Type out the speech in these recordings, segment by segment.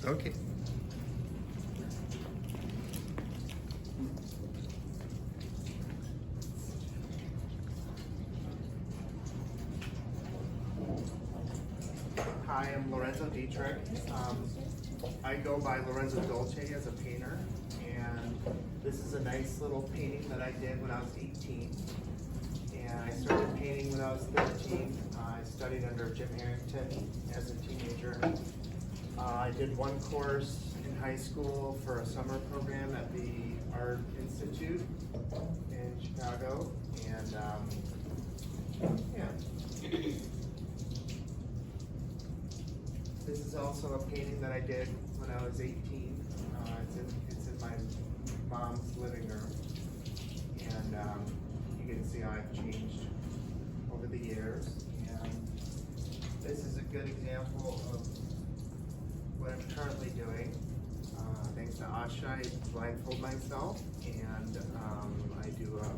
Okay. Hi, I'm Lorenzo Dietrich. I go by Lorenzo Dolce as a painter, and this is a nice little painting that I did when I was 18. And I started painting when I was 13. I studied under Jim Harrington as a teenager. I did one course in high school for a summer program at the Art Institute in Chicago, and yeah. This is also a painting that I did when I was 18. It's in my mom's living room, and you can see how I've changed over the years. And this is a good example of what I'm currently doing. Thanks to Asha, I blindfold myself, and I do a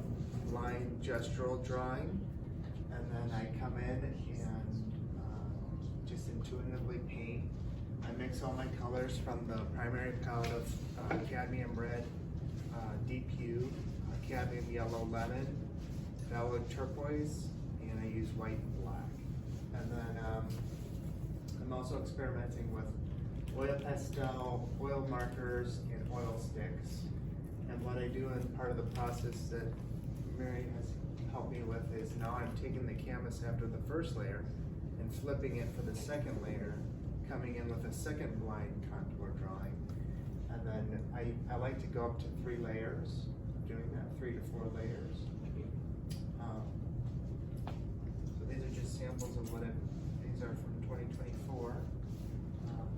blind gestural drawing, and then I come in and just intuitively paint. I mix all my colors from the primary palette of cadmium red, deep hue, cadmium yellow lemon, velvet turquoise, and I use white and black. And then I'm also experimenting with oil pastel, oil markers, and oil sticks. And what I do in part of the process that Mary has helped me with is now I'm taking the canvas after the first layer and flipping it for the second layer, coming in with a second blind contour drawing. And then I like to go up to 3 layers, doing that, 3 to 4 layers. So these are just samples of what these are from 2024.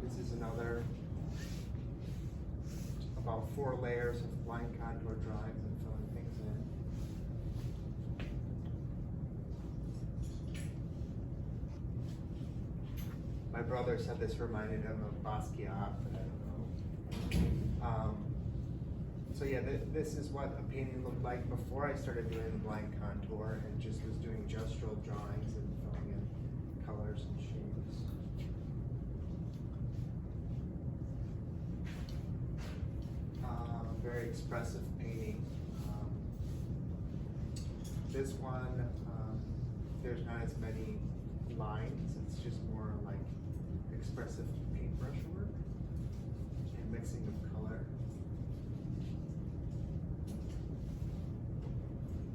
This is another about 4 layers of blind contour drawings and filling things in. My brother said this reminded him of Basquiat, but I don't know. So yeah, this is what a painting looked like before I started doing the blind contour and just was doing gestural drawings and filling in colors and shapes. Very expressive painting. This one, there's not as many lines, it's just more like expressive paintbrush work and mixing of color.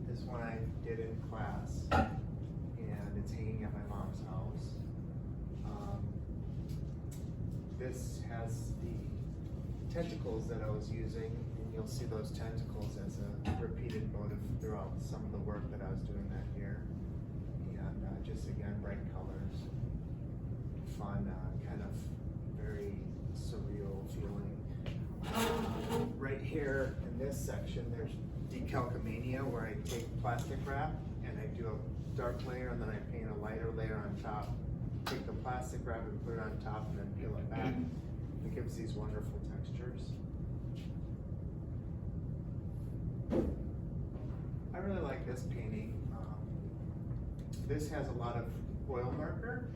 This one I did in class, and it's hanging at my mom's house. This has the tentacles that I was using, and you'll see those tentacles as a repeated motif throughout some of the work that I was doing that year. And just again, bright colors, fun, kind of very surreal feeling. Right here in this section, there's decalcomania, where I take plastic wrap and I do a dark layer and then I paint a lighter layer on top. Take the plastic wrap and put it on top and then peel it back. It gives these wonderful textures. I really like this painting. This has a lot of oil marker,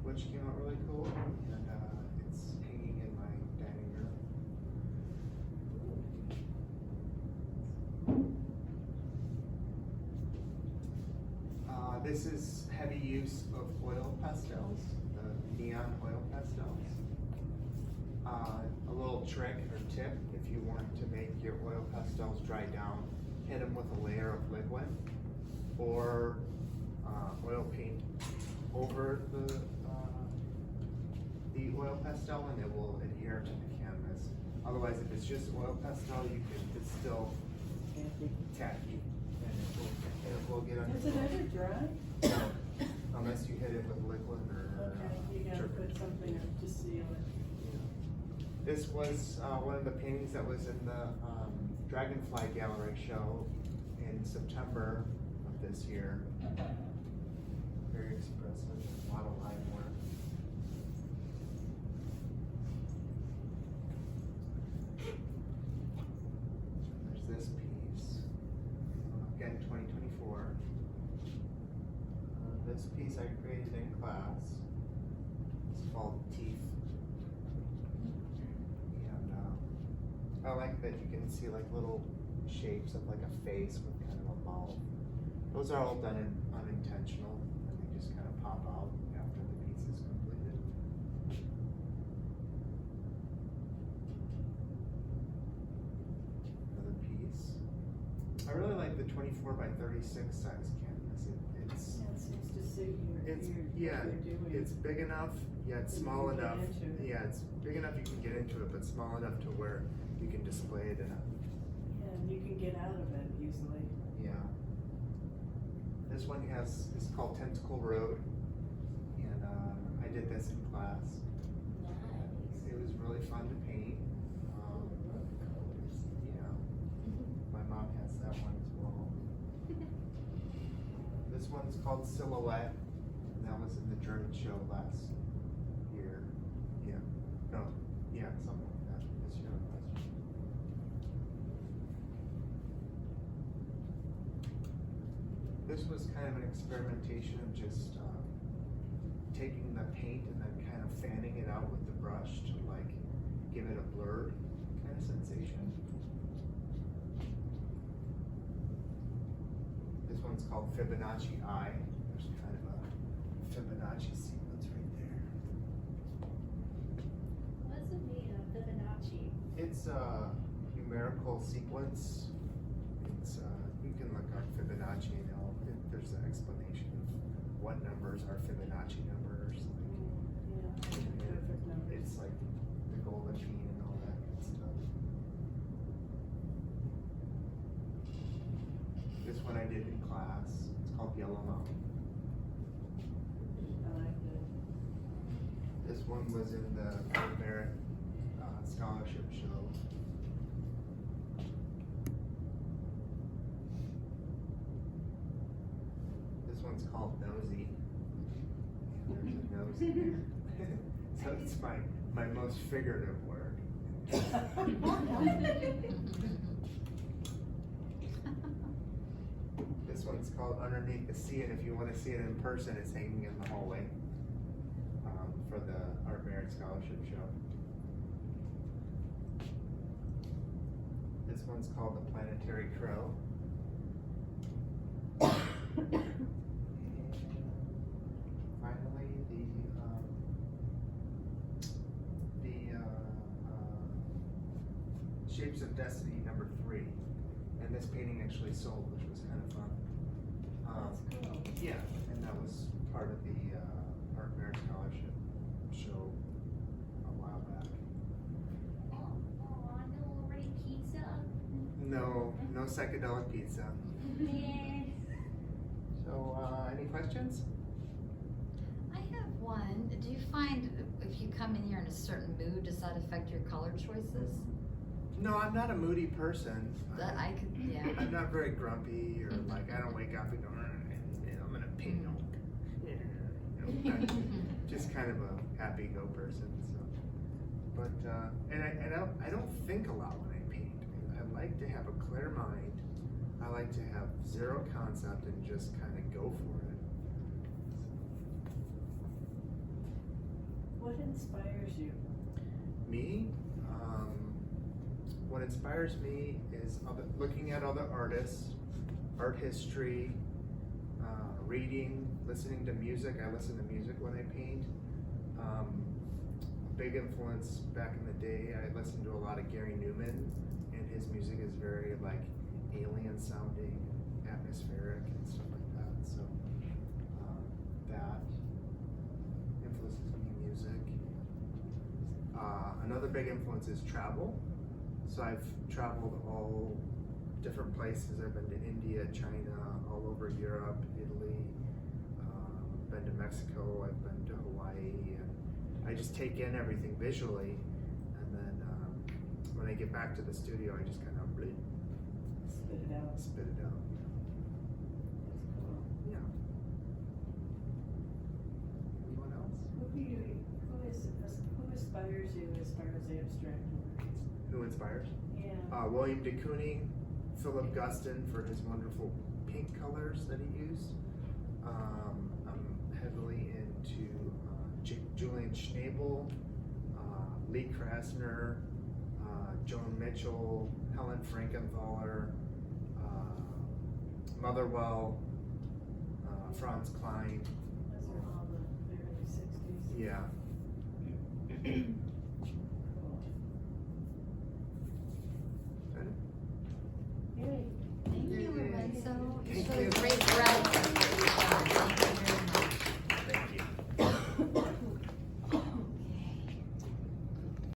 which came out really cool, and it's hanging in my dining room. This is heavy use of oil pastels, the neon oil pastels. A little trick or tip, if you want to make your oil pastels dry down, hit them with a layer of liquid or oil paint over the oil pastel, and it will adhere to the canvas. Otherwise, if it's just oil pastel, it's still tacky, and it will get under. Does it ever dry? Unless you hit it with liquid or. Okay, you gotta put something up to seal it. This was one of the paintings that was in the Dragonfly Gallery show in September of this year. Very expressive, a lot of line work. There's this piece, again 2024. This piece I created in class. It's called Teeth. I like that you can see like little shapes of like a face with kind of a mouth. Those are all done unintentional, and they just kind of pop out after the piece is completed. Another piece. I really like the 24 by 36 size canvas. It's Yeah, it seems to suit it's what yeah, you're doing. it's big enough yet That you small can get enough. into it. Yeah, it's big enough you can get into it, but small enough to where you can display it in a. Yeah, and you can get out of it easily. Yeah. This one is called Tentacle Road, and I did this in class. Nice. It was really fun to paint. Yeah. My mom has that one as well. This one's called Silhouette, and that was in the German show last year. Yeah. No. Yeah, something like that. This year or last year. This was kind of an experimentation of just taking the paint and then kind of fanning it out with the brush to like give it a blurred kind of sensation. This one's called Fibonacci Eye. There's kind of a Fibonacci sequence right there. What does it mean, a Fibonacci? It's a numerical sequence. It's you can look up Fibonacci and there's an explanation of what numbers are Fibonacci numbers. Yeah, perfect numbers. It's like the golden mean and all that good stuff. This one I did in class. It's called Yellow Mountain. I like it. This one was in the Merit Scholarship Show. This one's called Nosy. There's a nose in there. So it's my most figurative work. This one's called Underneath the Sea, and if you want to see it in person, it's hanging in the hallway for the Art Merit Scholarship Show. This one's called The Planetary Crow. And finally, the Shapes of Destiny #3, and this painting actually sold, which was kind of fun. That's cool. Yeah, and that was part of the Art Merit Scholarship show a while back. Oh, no already pizza? No psychedelic pizza. Man. So, any questions? I have one. Do you find if you come in here in a certain mood, does that affect your color choices? No, I'm not a moody person. That I could, yeah. I'm not very grumpy or like I don't wake up and go, I'm gonna paint. I'm just kind of a happy-go person. So, but and I don't think a lot when I paint. I like to have a clear mind. I like to have zero concept and just kind of go for it. What inspires you? Me, what inspires me is looking at other artists, art history, reading, listening to music. I listen to music when I paint. A big influence back in the day, I listened to a lot of Gary Newman, and his music is very like alien sounding, atmospheric and stuff like that. So that influences me in music. Another big influence is travel. So I've traveled all different places. I've been to India, China, all over Europe, Italy, been to Mexico, I've been to Hawaii, and I just take in everything visually, and then when I get back to the studio, I just kind of Spit it out. spit it out. That's cool. Yeah. Anyone else? Who inspires you as far as the abstract work? Who inspires? Yeah. William de Kooning, Philip Guston for his wonderful pink colors that he used. I'm heavily into Julian Schnabel, Lee Krasner, Joan Mitchell, Helen Frankenthaler, Motherwell, Franz Klein. Those are all the early 60s. Yeah.